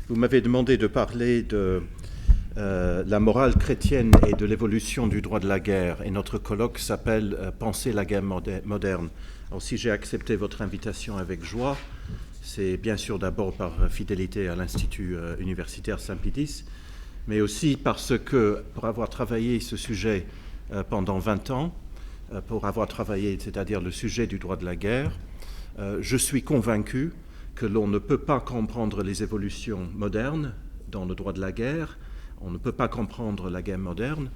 Vous m'avez demandé de parler de la morale chrétienne et de l'évolution du droit de la guerre. Et notre colloque s'appelle « Penser la guerre moderne ». Alors si j'ai accepté votre invitation avec joie, c'est bien sûr d'abord par fidélité à l'Institut universitaire Saint-Pédis, mais aussi parce que, pour avoir travaillé ce sujet pendant 20 ans, pour avoir travaillé, c'est-à-dire le sujet du droit de la guerre, je suis convaincu que l'on ne peut pas comprendre les évolutions modernes dans le droit de la guerre, on ne peut pas comprendre la guerre moderne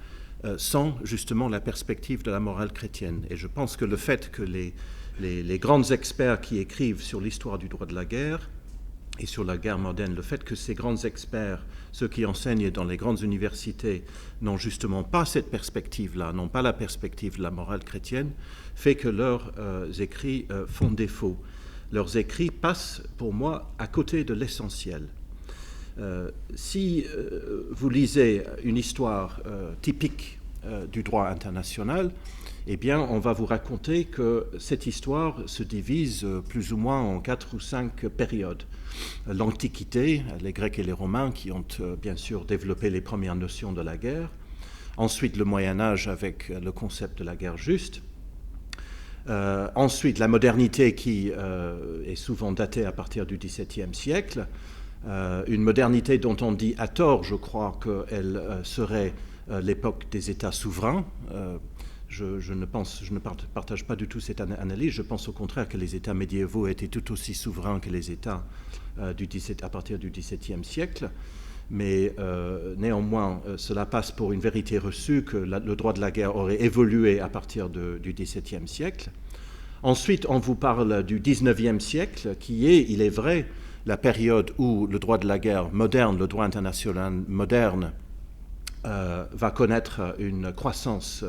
sans justement la perspective de la morale chrétienne. Et je pense que le fait que les grands experts qui écrivent sur l'histoire du droit de la guerre et sur la guerre moderne, le fait que ces grands experts, ceux qui enseignent dans les grandes universités, n'ont justement pas cette perspective-là, n'ont pas la perspective de la morale chrétienne, fait que leurs écrits font défaut. Leurs écrits passent, pour moi, à côté de l'essentiel. Si vous lisez une histoire typique du droit international, eh bien, on va vous raconter que cette histoire se divise plus ou moins en 4 ou 5 périodes. L'Antiquité, les Grecs et les Romains qui ont bien sûr développé les premières notions de la guerre. Ensuite, le Moyen-Âge avec le concept de la guerre juste. Ensuite, la modernité qui est souvent datée à partir du XVIIe siècle. Une modernité dont on dit à tort, je crois, qu'elle serait l'époque des États souverains. Je ne partage pas du tout cette analyse. Je pense au contraire que les États médiévaux étaient tout aussi souverains que les États à partir du XVIIe siècle. Mais néanmoins, cela passe pour une vérité reçue que le droit de la guerre aurait évolué à partir du XVIIe siècle. Ensuite, on vous parle du XIXe siècle, qui est, il est vrai, la période où le droit de la guerre moderne, le droit international moderne, va connaître une croissance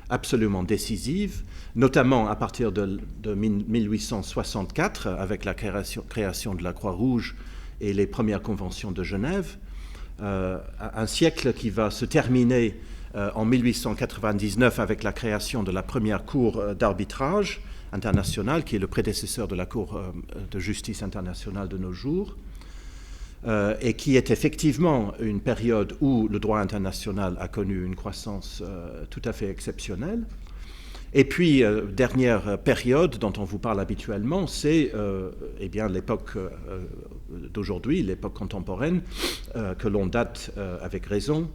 absolument décisive, notamment à partir de 1864, avec la création de la Croix-Rouge et les premières conventions de Genève. Un siècle qui va se terminer en 1899 avec la création de la première cour d'arbitrage internationale, qui est le prédécesseur de la Cour de justice internationale de nos jours, et qui est effectivement une période où le droit international a connu une croissance tout à fait exceptionnelle. Et puis, dernière période dont on vous parle habituellement, c'est eh bien, l'époque d'aujourd'hui, l'époque contemporaine, que l'on date avec raison,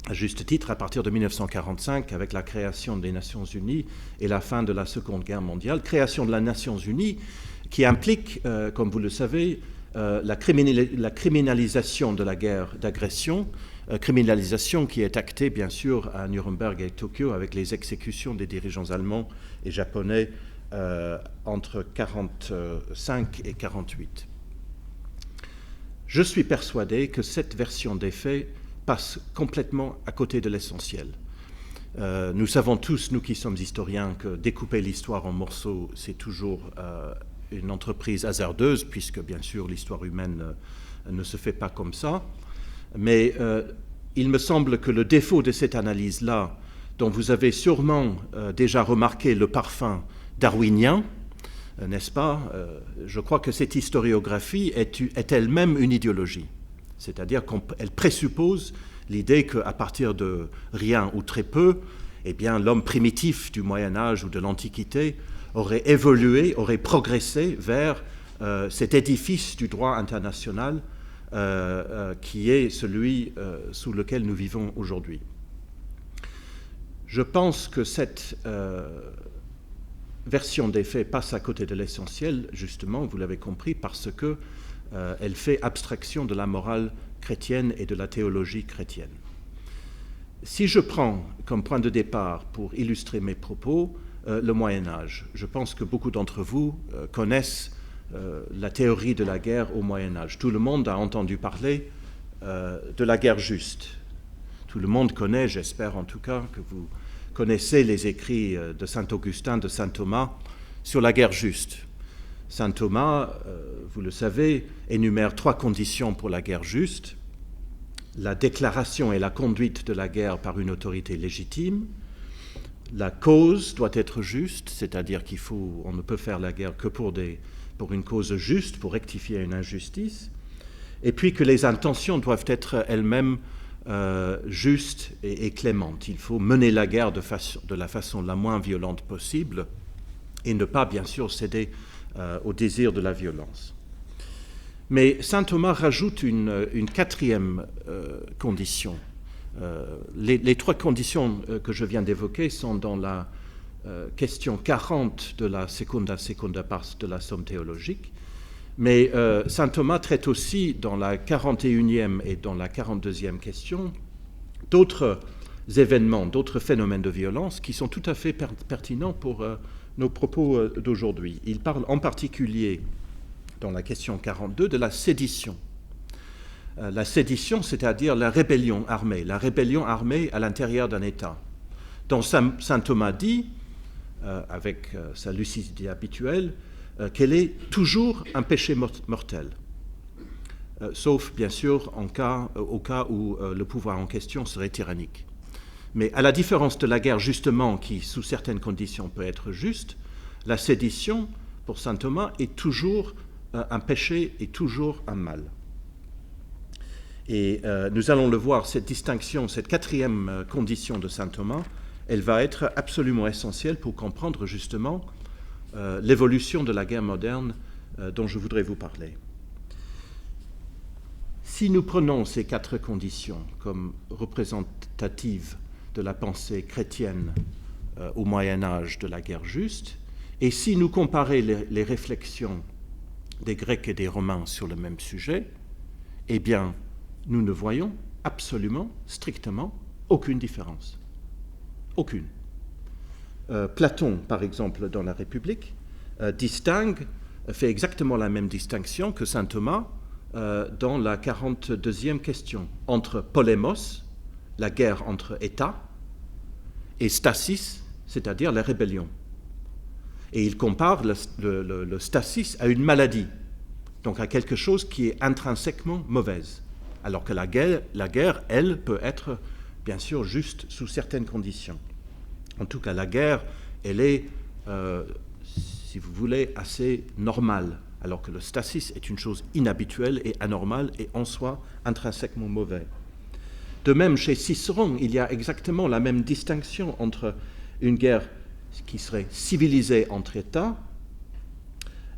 à juste titre, à partir de 1945, avec la création des Nations Unies et la fin de la Seconde Guerre mondiale. Création de la Nations Unies qui implique, comme vous le savez, la criminalisation de la guerre d'agression, criminalisation qui est actée bien sûr à Nuremberg et Tokyo avec les exécutions des dirigeants allemands et japonais entre 1945 et 1948. Je suis persuadé que cette version des faits passe complètement à côté de l'essentiel. Nous savons tous, nous qui sommes historiens, que découper l'histoire en morceaux, c'est toujours une entreprise hasardeuse, puisque bien sûr l'histoire humaine ne se fait pas comme ça. Mais il me semble que le défaut de cette analyse-là, dont vous avez sûrement déjà remarqué le parfum darwinien, n'est-ce pas? Je crois que cette historiographie est elle-même une idéologie. C'est-à-dire qu'elle présuppose l'idée qu'à partir de rien ou très peu, eh bien, l'homme primitif du Moyen-Âge ou de l'Antiquité aurait évolué, aurait progressé vers cet édifice du droit international qui est celui sous lequel nous vivons aujourd'hui. Je pense que cette version des faits passe à côté de l'essentiel, justement, vous l'avez compris, parce que elle fait abstraction de la morale chrétienne et de la théologie chrétienne. Si je prends comme point de départ pour illustrer mes propos le Moyen-Âge, je pense que beaucoup d'entre vous connaissent la théorie de la guerre au Moyen-Âge. Tout le monde a entendu parler de la guerre juste. Tout le monde connaît, j'espère en tout cas, que vous connaissez les écrits de saint Augustin, de saint Thomas sur la guerre juste. Saint Thomas, vous le savez, énumère 3 conditions pour la guerre juste. La déclaration et la conduite de la guerre par une autorité légitime. La cause doit être juste, c'est-à-dire on ne peut faire la guerre que pour une cause juste, pour rectifier une injustice. et puis que les intentions doivent être elles-mêmes justes et clémentes. Il faut mener la guerre de la façon la moins violente possible et ne pas, bien sûr, céder au désir de la violence. Mais saint Thomas rajoute une quatrième condition. Les trois conditions que je viens d'évoquer sont dans la question 40 de la secunda pars de la somme théologique, mais saint Thomas traite aussi dans la 41e et dans la 42e question d'autres événements, d'autres phénomènes de violence qui sont tout à fait pertinents pour nos propos d'aujourd'hui. Il parle en particulier, dans la question 42, de la sédition. La sédition, c'est-à-dire la rébellion armée à l'intérieur d'un État, dont saint Thomas dit, avec sa lucidité habituelle, qu'elle est toujours un péché mortel, sauf bien sûr au cas où le pouvoir en question serait tyrannique. Mais à la différence de la guerre, justement, qui sous certaines conditions peut être juste, la sédition, pour saint Thomas, est toujours un péché et toujours un mal. Et nous allons le voir, cette distinction, cette quatrième condition de saint Thomas, elle va être absolument essentielle pour comprendre justement l'évolution de la guerre moderne dont je voudrais vous parler. Si nous prenons ces quatre conditions comme représentatives de la pensée chrétienne au Moyen-Âge de la guerre juste, et si nous comparons les réflexions des Grecs et des Romains sur le même sujet, eh bien, nous ne voyons absolument, strictement, aucune différence. Aucune. Platon, par exemple, dans la République, fait exactement la même distinction que saint Thomas dans la 42e question, entre polémos, la guerre entre États, et stasis, c'est-à-dire la rébellion. Et il compare le stasis à une maladie, donc à quelque chose qui est intrinsèquement mauvaise, alors que la guerre, elle, peut être bien sûr juste sous certaines conditions. En tout cas, la guerre, elle est, si vous voulez, assez normale, alors que le stasis est une chose inhabituelle et anormale et en soi intrinsèquement mauvaise. De même, chez Cicéron, il y a exactement la même distinction entre une guerre qui serait civilisée entre États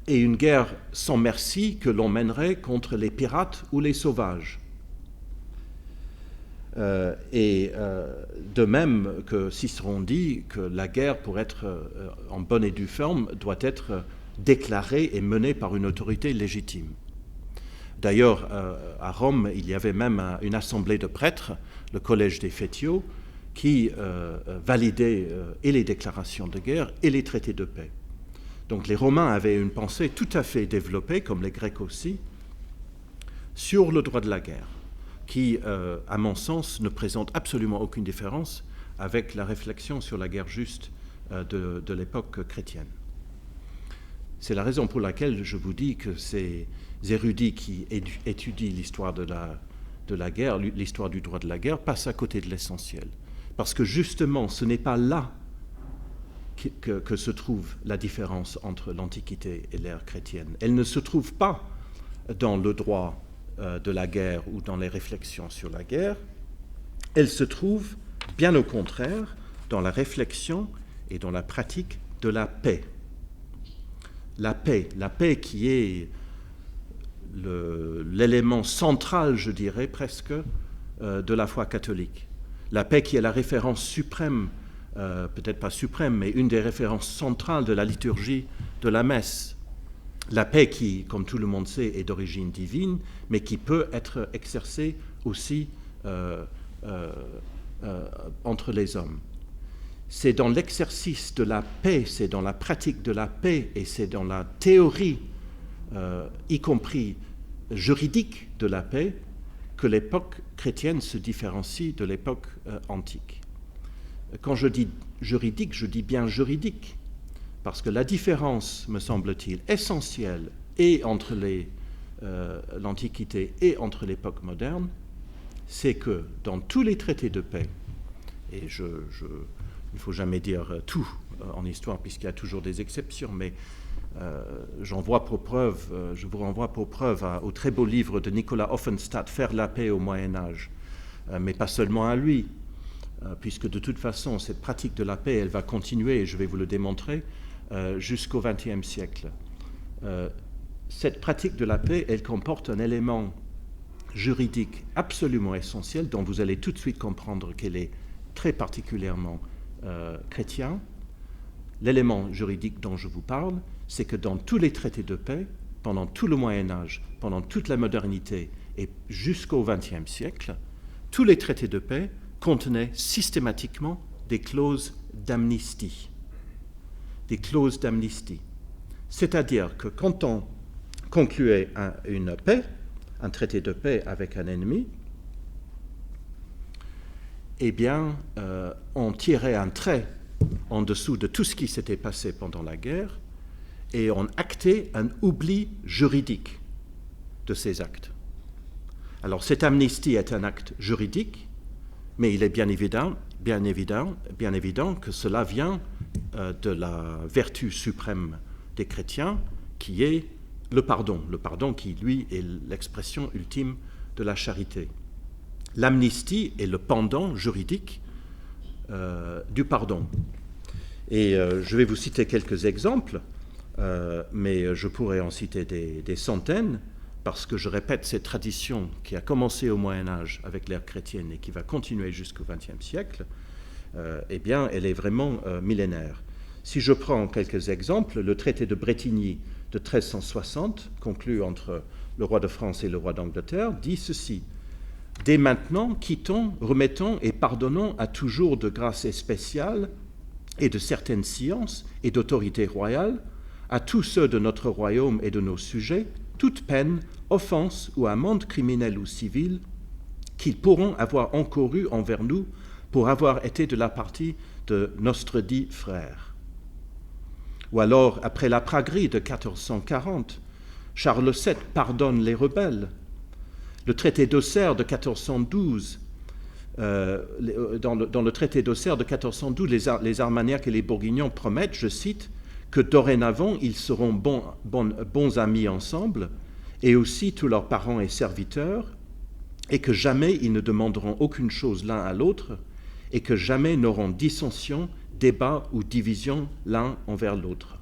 et une guerre sans merci que l'on mènerait contre les pirates ou les sauvages. De même que Cicéron dit que la guerre, pour être en bonne et due forme, doit être déclarée et menée par une autorité légitime. D'ailleurs, à Rome, il y avait même une assemblée de prêtres, le collège des Fétiaux, qui validait et les déclarations de guerre et les traités de paix. Donc les Romains avaient une pensée tout à fait développée, comme les Grecs aussi, sur le droit de la guerre, qui, à mon sens, ne présente absolument aucune différence avec la réflexion sur la guerre juste de l'époque chrétienne. C'est la raison pour laquelle je vous dis que ces érudits qui étudient l'histoire de la guerre, l'histoire du droit de la guerre, passent à côté de l'essentiel. Parce que justement, ce n'est pas là que se trouve la différence entre l'Antiquité et l'ère chrétienne. Elle ne se trouve pas dans le droit de la guerre ou dans les réflexions sur la guerre. Elle se trouve, bien au contraire, dans la réflexion et dans la pratique de la paix. La paix qui est l'élément central, je dirais presque, de la foi catholique. La paix qui est la référence suprême, peut-être pas suprême, mais une des références centrales de la liturgie de la messe. La paix qui, comme tout le monde sait, est d'origine divine, mais qui peut être exercée aussi entre les hommes. C'est dans l'exercice de la paix, c'est dans la pratique de la paix et c'est dans la théorie, y compris juridique de la paix, que l'époque chrétienne se différencie de l'époque antique. Quand je dis juridique, je dis bien juridique, parce que la différence, me semble-t-il, essentielle et entre l'Antiquité et entre l'époque moderne, c'est que dans tous les traités de paix, et il ne faut jamais dire tout en histoire puisqu'il y a toujours des exceptions, mais je vous renvoie pour preuve au très beau livre de Nicolas Offenstadt, Faire la paix au Moyen-Âge, mais pas seulement à lui, puisque de toute façon, cette pratique de la paix, elle va continuer, et je vais vous le démontrer, jusqu'au XXe siècle. Cette pratique de la paix, elle comporte un élément juridique absolument essentiel, dont vous allez tout de suite comprendre qu'elle est très particulièrement chrétien. L'élément juridique dont je vous parle, c'est que dans tous les traités de paix, pendant tout le Moyen-Âge, pendant toute la modernité et jusqu'au XXe siècle, tous les traités de paix contenaient systématiquement des clauses d'amnistie. Des clauses d'amnistie. C'est-à-dire que quand on concluait une paix, un traité de paix avec un ennemi, eh bien, on tirait un trait en dessous de tout ce qui s'était passé pendant la guerre et on actait un oubli juridique de ces actes. Alors, cette amnistie est un acte juridique, mais il est bien évident que cela vient de la vertu suprême des chrétiens, qui est le pardon qui, lui, est l'expression ultime de la charité. L'amnistie est le pendant juridique du pardon. Et je vais vous citer quelques exemples, mais je pourrais en citer des centaines, parce que, je répète, cette tradition qui a commencé au Moyen-Âge avec l'ère chrétienne et qui va continuer jusqu'au XXe siècle, eh bien, elle est vraiment millénaire. Si je prends quelques exemples, le traité de Bretigny de 1360, conclu entre le roi de France et le roi d'Angleterre, dit ceci: « Dès maintenant, quittons, remettons et pardonnons à toujours de grâce spéciale et de certaines sciences et d'autorité royale, à tous ceux de notre royaume et de nos sujets, toute peine, offense ou amende criminelle ou civile qu'ils pourront avoir encouru envers nous pour avoir été de la partie de notre dit frère. » Ou alors, après la praguerie de 1440, Charles VII pardonne les rebelles. Le traité d'Auxerre de 1412, dans le traité d'Auxerre de 1412, les Armagnacs et les Bourguignons promettent, je cite, que dorénavant ils seront bons amis ensemble, et aussi tous leurs parents et serviteurs, et que jamais ils ne demanderont aucune chose l'un à l'autre, et que jamais n'auront dissension, débat ou division l'un envers l'autre.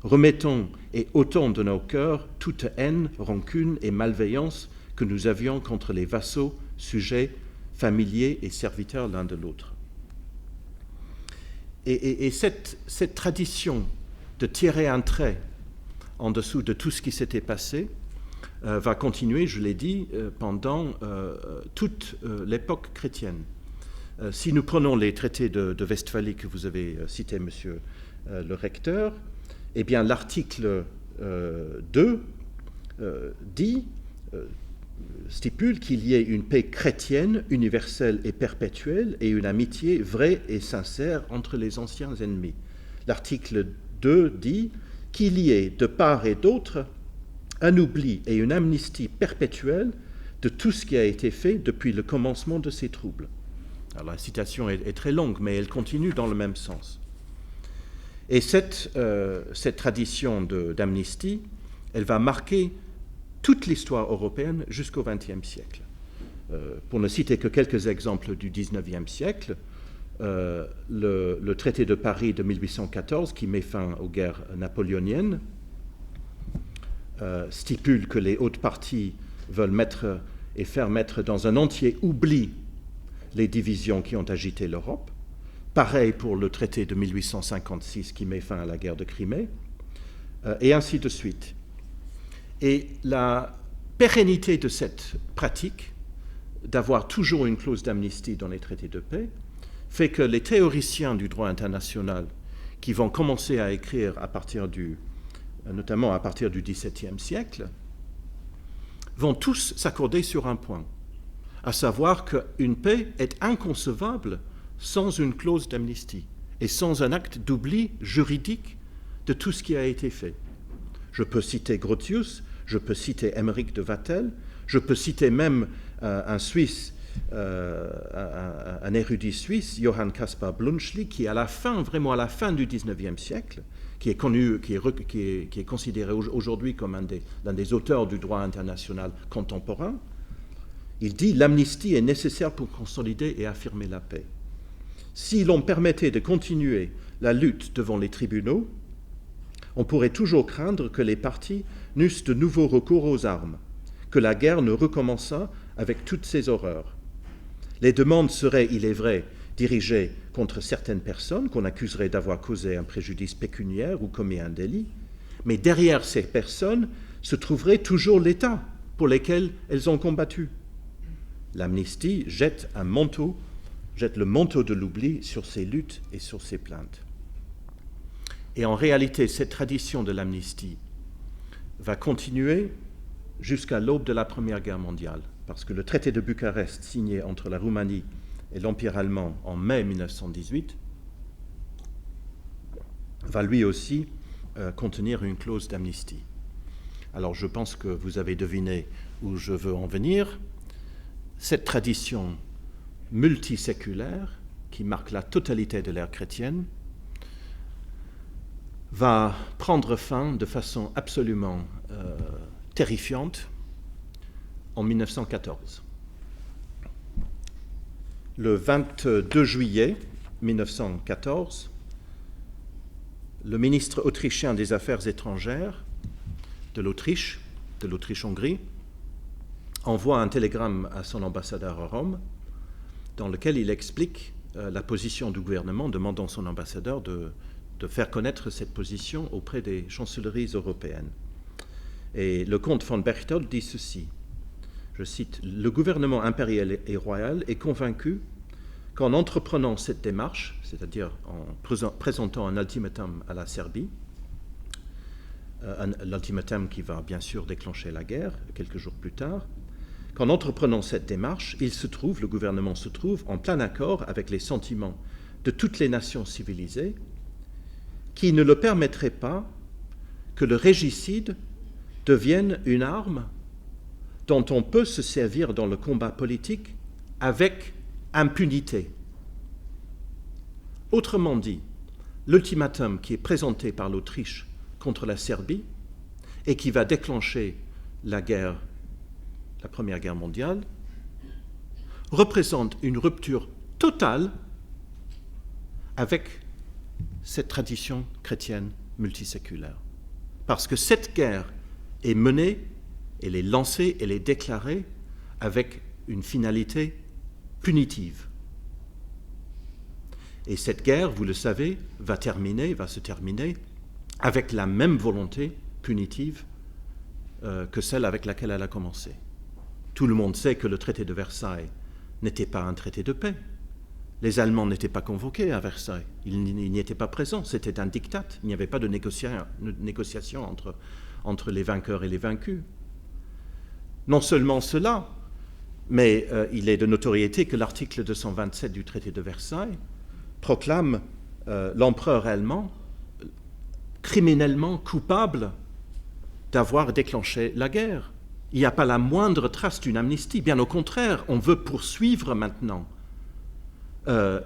Remettons et ôtons de nos cœurs toute haine, rancune et malveillance que nous avions contre les vassaux, sujets, familiers et serviteurs l'un de l'autre. Et cette tradition de tirer un trait en dessous de tout ce qui s'était passé va continuer, je l'ai dit, pendant toute l'époque chrétienne. Si nous prenons les traités de Westphalie que vous avez cités, monsieur le recteur, eh bien l'article 2 stipule qu'il y ait une paix chrétienne, universelle et perpétuelle, et une amitié vraie et sincère entre les anciens ennemis. L'article 2 dit qu'il y ait de part et d'autre un oubli et une amnistie perpétuelle de tout ce qui a été fait depuis le commencement de ces troubles. Alors, la citation est très longue, mais elle continue dans le même sens. Et cette tradition d'amnistie, elle va marquer toute l'histoire européenne jusqu'au XXe siècle. Pour ne citer que quelques exemples du XIXe siècle, le traité de Paris de 1814, qui met fin aux guerres napoléoniennes, stipule que les hautes parties veulent mettre et faire mettre dans un entier oubli les divisions qui ont agité l'Europe. Pareil pour le traité de 1856 qui met fin à la guerre de Crimée, et ainsi de suite. Et la pérennité de cette pratique, d'avoir toujours une clause d'amnistie dans les traités de paix, fait que les théoriciens du droit international qui vont commencer à écrire notamment à partir du XVIIe siècle, vont tous s'accorder sur un point, à savoir qu'une paix est inconcevable sans une clause d'amnistie et sans un acte d'oubli juridique de tout ce qui a été fait. Je peux citer Grotius, je peux citer Émeric de Vattel, je peux citer même un Suisse, un érudit suisse, Johann Caspar Blunschli, qui vraiment à la fin du XIXe siècle, qui est connu, qui est considéré aujourd'hui comme l'un des auteurs du droit international contemporain, il dit « L'amnistie est nécessaire pour consolider et affirmer la paix. Si l'on permettait de continuer la lutte devant les tribunaux, on pourrait toujours craindre que les partis n'eussent de nouveaux recours aux armes, que la guerre ne recommençât avec toutes ses horreurs. Les demandes seraient, il est vrai, dirigées contre certaines personnes qu'on accuserait d'avoir causé un préjudice pécuniaire ou commis un délit, mais derrière ces personnes se trouverait toujours l'État pour lequel elles ont combattu. L'amnistie jette le manteau de l'oubli sur ces luttes et sur ces plaintes. » Et en réalité, cette tradition de l'amnistie va continuer jusqu'à l'aube de la Première Guerre mondiale, parce que le traité de Bucarest, signé entre la Roumanie et l'Empire allemand en mai 1918, va lui aussi contenir une clause d'amnistie. Alors je pense que vous avez deviné où je veux en venir. Cette tradition multiséculaire, qui marque la totalité de l'ère chrétienne, va prendre fin de façon absolument terrifiante en 1914. Le 22 juillet 1914, le ministre autrichien des Affaires étrangères de l'Autriche-Hongrie, envoie un télégramme à son ambassadeur à Rome dans lequel il explique la position du gouvernement, demandant son ambassadeur de faire connaître cette position auprès des chancelleries européennes. Et le comte von Berchtold dit ceci, je cite, « Le gouvernement impérial et royal est convaincu qu'en entreprenant cette démarche, c'est-à-dire en présentant un ultimatum à la Serbie, l'ultimatum qui va bien sûr déclencher la guerre quelques jours plus tard, qu'en entreprenant cette démarche, le gouvernement se trouve en plein accord avec les sentiments de toutes les nations civilisées qui ne le permettraient pas que le régicide devienne une arme dont on peut se servir dans le combat politique avec impunité. Autrement dit, l'ultimatum qui est présenté par l'Autriche contre la Serbie et qui va déclencher la Première Guerre mondiale, représente une rupture totale avec cette tradition chrétienne multiséculaire. Parce que cette guerre est menée, elle est lancée, elle est déclarée avec une finalité punitive. Et cette guerre, vous le savez, va se terminer avec la même volonté punitive que celle avec laquelle elle a commencé. Tout le monde sait que le traité de Versailles n'était pas un traité de paix. Les Allemands n'étaient pas convoqués à Versailles, ils n'y étaient pas présents, c'était un diktat, il n'y avait pas de négociation entre les vainqueurs et les vaincus. Non seulement cela, mais il est de notoriété que l'article 227 du traité de Versailles proclame l'empereur allemand criminellement coupable d'avoir déclenché la guerre. Il n'y a pas la moindre trace d'une amnistie, bien au contraire, on veut poursuivre maintenant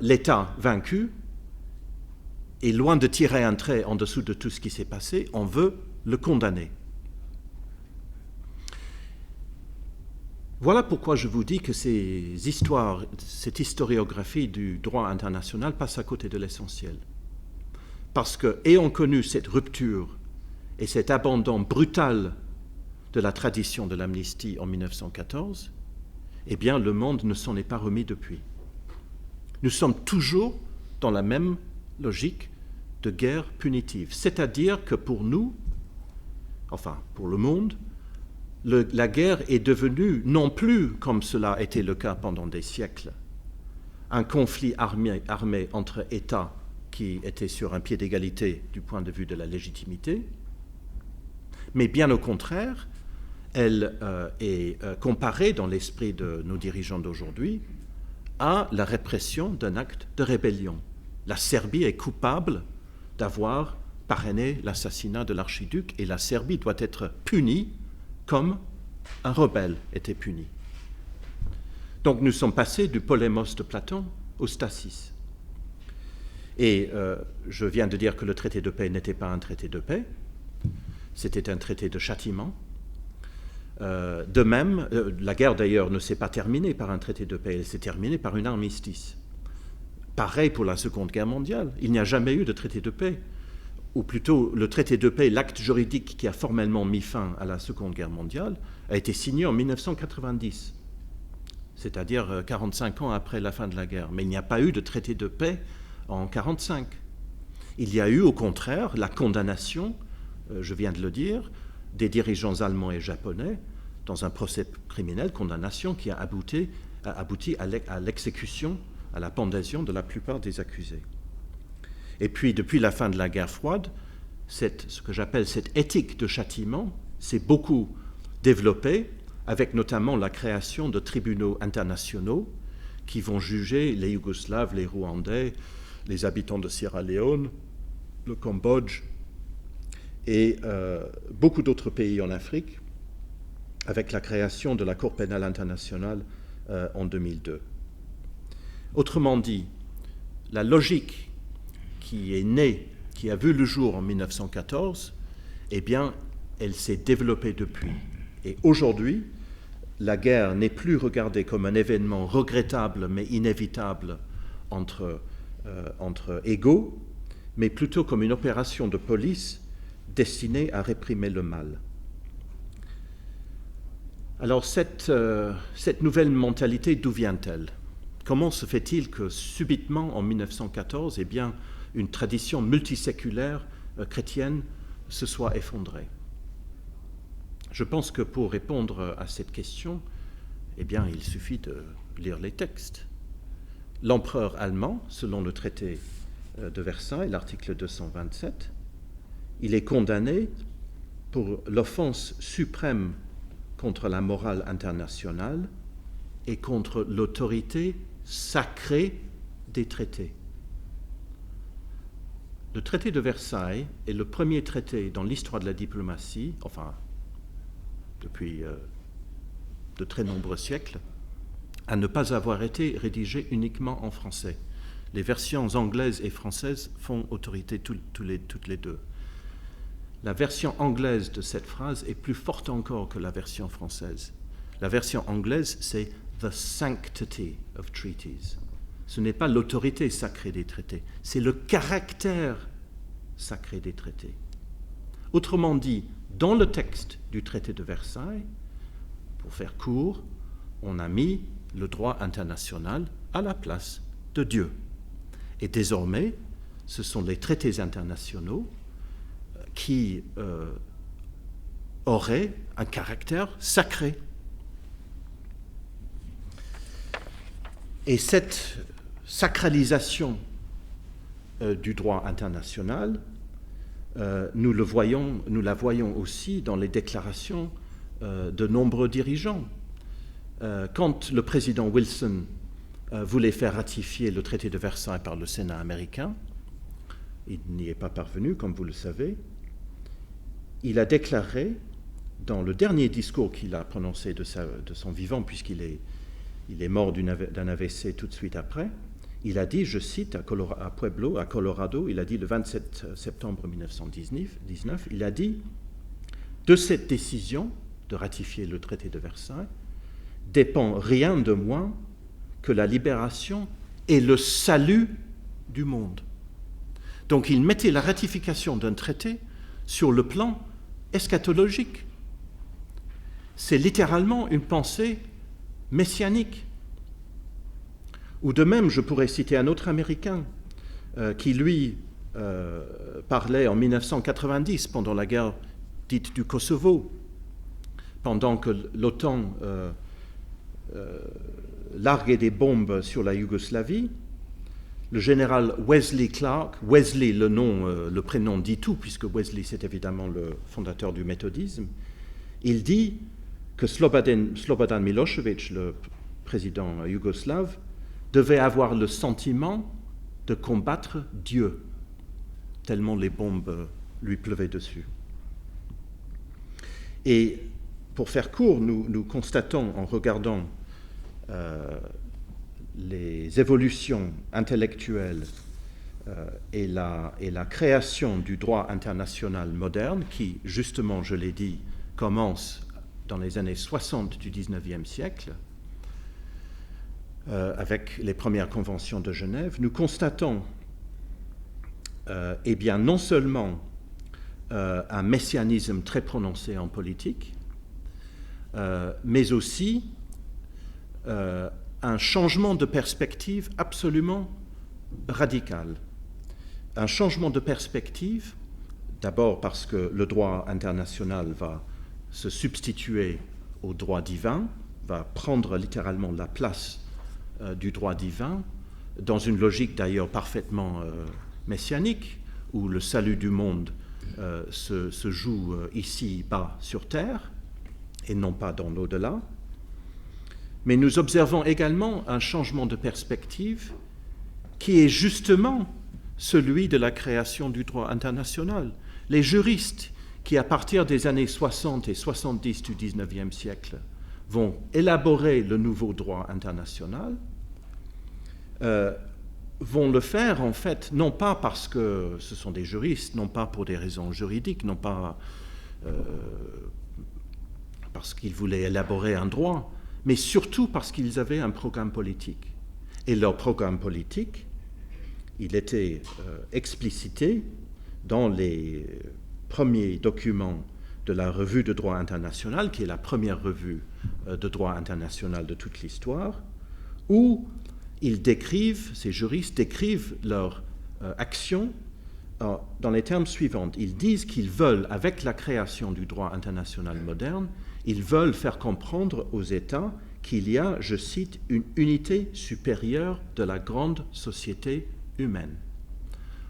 l'État vaincu, et loin de tirer un trait en dessous de tout ce qui s'est passé, on veut le condamner. Voilà pourquoi je vous dis que cette historiographie du droit international passe à côté de l'essentiel. Parce que, ayant connu cette rupture et cet abandon brutal de la tradition de l'amnistie en 1914, eh bien, le monde ne s'en est pas remis depuis. Nous sommes toujours dans la même logique de guerre punitive. C'est-à-dire que pour nous, enfin pour le monde, la guerre est devenue non plus, comme cela était le cas pendant des siècles, un conflit armé entre États qui étaient sur un pied d'égalité du point de vue de la légitimité, mais bien au contraire, elle est comparée dans l'esprit de nos dirigeants d'aujourd'hui à la répression d'un acte de rébellion. La Serbie est coupable d'avoir parrainé l'assassinat de l'archiduc et la Serbie doit être punie comme un rebelle était puni. Donc nous sommes passés du polémos de Platon au stasis. Et je viens de dire que le traité de paix n'était pas un traité de paix, c'était un traité de châtiment. De même, la guerre d'ailleurs ne s'est pas terminée par un traité de paix, elle s'est terminée par un armistice. Pareil pour la Seconde Guerre mondiale, il n'y a jamais eu de traité de paix. Ou plutôt, le traité de paix, l'acte juridique qui a formellement mis fin à la Seconde Guerre mondiale, a été signé en 1990, c'est-à-dire 45 ans après la fin de la guerre. Mais il n'y a pas eu de traité de paix en 1945. Il y a eu, au contraire, la condamnation, je viens de le dire, des dirigeants allemands et japonais dans un procès criminel, condamnation qui a abouti à l'exécution, à la pendaison de la plupart des accusés. Et puis, depuis la fin de la guerre froide, ce que j'appelle cette éthique de châtiment s'est beaucoup développée, avec notamment la création de tribunaux internationaux qui vont juger les Yougoslaves, les Rwandais, les habitants de Sierra Leone, le Cambodge et beaucoup d'autres pays en Afrique, avec la création de la Cour pénale internationale en 2002. Autrement dit, la logique qui est née, qui a vu le jour en 1914, eh bien, elle s'est développée depuis. Et aujourd'hui, la guerre n'est plus regardée comme un événement regrettable mais inévitable entre égaux, mais plutôt comme une opération de police destinée à réprimer le mal. Alors cette nouvelle mentalité, d'où vient-elle ? Comment se fait-il que subitement, en 1914, eh bien, une tradition multiséculaire chrétienne se soit effondrée ? Je pense que pour répondre à cette question, eh bien, il suffit de lire les textes. L'empereur allemand, selon le traité de Versailles, l'article 227, il est condamné pour l'offense suprême contre la morale internationale et contre l'autorité sacrée des traités. Le traité de Versailles est le premier traité dans l'histoire de la diplomatie, enfin, depuis de très nombreux siècles, à ne pas avoir été rédigé uniquement en français. Les versions anglaises et françaises font autorité toutes les deux. La version anglaise de cette phrase est plus forte encore que la version française. La version anglaise, c'est « the sanctity of treaties ». Ce n'est pas l'autorité sacrée des traités, c'est le caractère sacré des traités. Autrement dit, dans le texte du traité de Versailles, pour faire court, on a mis le droit international à la place de Dieu. Et désormais, ce sont les traités internationaux qui auraient un caractère sacré. Et cette sacralisation du droit international, nous la voyons aussi dans les déclarations de nombreux dirigeants. Quand le président Wilson voulait faire ratifier le traité de Versailles par le Sénat américain, il n'y est pas parvenu, comme vous le savez, il a déclaré, dans le dernier discours qu'il a prononcé de son vivant, puisqu'il est mort d'un AVC tout de suite après, il a dit, je cite, à Pueblo, à Colorado, il a dit le 27 septembre 1919, il a dit « De cette décision de ratifier le traité de Versailles dépend rien de moins que la libération et le salut du monde. » Donc il mettait la ratification d'un traité sur le plan eschatologique. C'est littéralement une pensée messianique. Ou de même, je pourrais citer un autre Américain qui, lui, parlait en 1990, pendant la guerre dite du Kosovo, pendant que l'OTAN larguait des bombes sur la Yougoslavie. Le général Wesley Clark, Wesley, le prénom dit tout, puisque Wesley, c'est évidemment le fondateur du méthodisme, il dit que Slobodan Milosevic, le président yougoslave, devait avoir le sentiment de combattre Dieu, tellement les bombes lui pleuvaient dessus. Et pour faire court, nous constatons en regardant les évolutions intellectuelles et la création du droit international moderne qui, justement, je l'ai dit, commence dans les années 60 du 19e siècle, avec les premières conventions de Genève, nous constatons eh bien, non seulement un messianisme très prononcé en politique, mais aussi un changement de perspective absolument radical. Un changement de perspective, d'abord parce que le droit international va se substituer au droit divin, va prendre littéralement la place du droit divin, dans une logique d'ailleurs parfaitement messianique, où le salut du monde se joue ici-bas sur Terre, et non pas dans l'au-delà. Mais nous observons également un changement de perspective qui est justement celui de la création du droit international. Les juristes qui, à partir des années 60 et 70 du 19e siècle, vont élaborer le nouveau droit international, vont le faire en fait, non pas parce que ce sont des juristes, non pas pour des raisons juridiques, non pas parce qu'ils voulaient élaborer un droit, mais surtout parce qu'ils avaient un programme politique. Et leur programme politique, il était explicité dans les premiers documents de la Revue de droit international, qui est la première revue de droit international de toute l'histoire, où ils décrivent, ces juristes décrivent leur action dans les termes suivants. Ils disent qu'ils veulent, avec la création du droit international moderne, ils veulent faire comprendre aux États qu'il y a, je cite, une unité supérieure de la grande société humaine.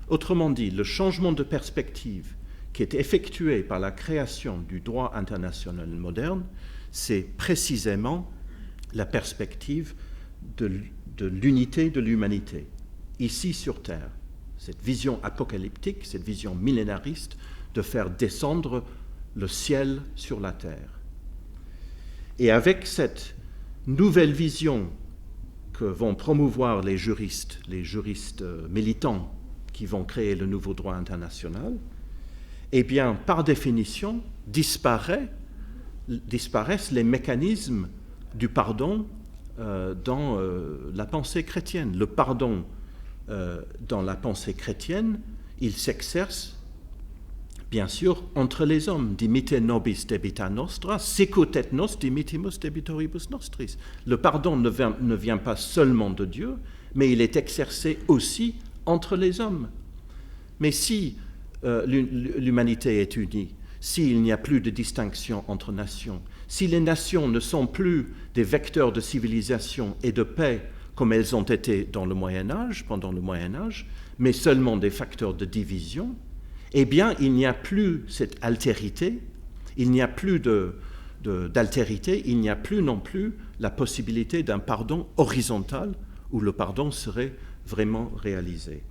Autrement dit, le changement de perspective qui est effectué par la création du droit international moderne, c'est précisément la perspective de l'unité de l'humanité, ici sur Terre. Cette vision apocalyptique, cette vision millénariste de faire descendre le ciel sur la Terre. Et avec cette nouvelle vision que vont promouvoir les juristes militants qui vont créer le nouveau droit international, eh bien, par définition, disparaissent les mécanismes du pardon dans la pensée chrétienne. Le pardon dans la pensée chrétienne, il s'exerce, bien sûr, entre les hommes. Dimite nobis debita nostra, sicut et nos dimittimus debitoribus nostris. Le pardon ne vient pas seulement de Dieu, mais il est exercé aussi entre les hommes. Mais si l'humanité est unie, s'il n'y a plus de distinction entre nations, si les nations ne sont plus des vecteurs de civilisation et de paix comme elles ont été dans le Moyen-Âge, pendant le Moyen-Âge, mais seulement des facteurs de division, eh bien, il n'y a plus cette altérité, il n'y a plus d'altérité, il n'y a plus non plus la possibilité d'un pardon horizontal où le pardon serait vraiment réalisé.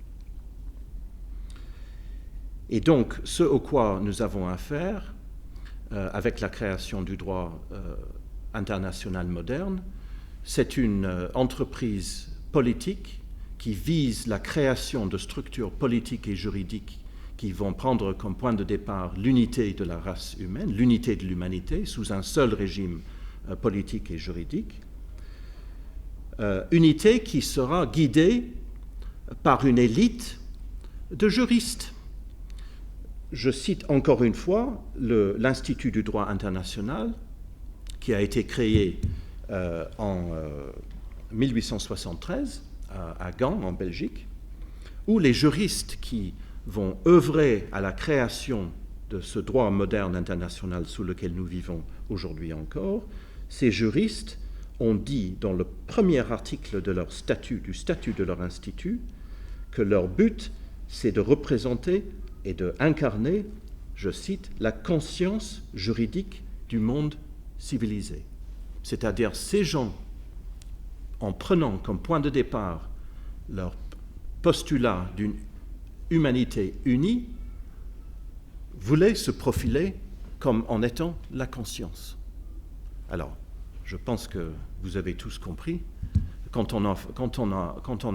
Et donc, ce au quoi nous avons affaire, avec la création du droit international moderne, c'est une entreprise politique qui vise la création de structures politiques et juridiques qui vont prendre comme point de départ l'unité de la race humaine, l'unité de l'humanité, sous un seul régime politique et juridique. Unité qui sera guidée par une élite de juristes. Je cite encore une fois l'Institut du droit international, qui a été créé en 1873 à Gand, en Belgique, où les juristes qui vont œuvrer à la création de ce droit moderne international sous lequel nous vivons aujourd'hui encore, ces juristes ont dit dans le premier article de leur statut, du statut de leur institut, que leur but, c'est de représenter et de incarner, je cite, la conscience juridique du monde civilisé. C'est-à-dire ces gens, en prenant comme point de départ leur postulat d'une humanité unie, voulaient se profiler comme en étant la conscience. Alors, je pense que vous avez tous compris, quand on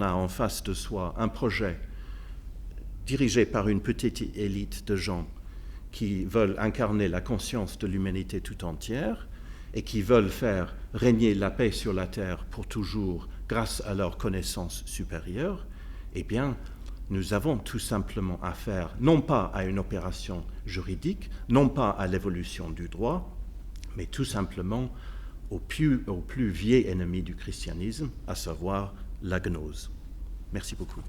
a en face de soi un projet dirigé par une petite élite de gens qui veulent incarner la conscience de l'humanité tout entière et qui veulent faire régner la paix sur la terre pour toujours grâce à leur connaissance supérieure, eh bien, nous avons tout simplement affaire non pas à une opération juridique, non pas à l'évolution du droit, mais tout simplement au plus vieil ennemi du christianisme, à savoir la gnose. Merci beaucoup.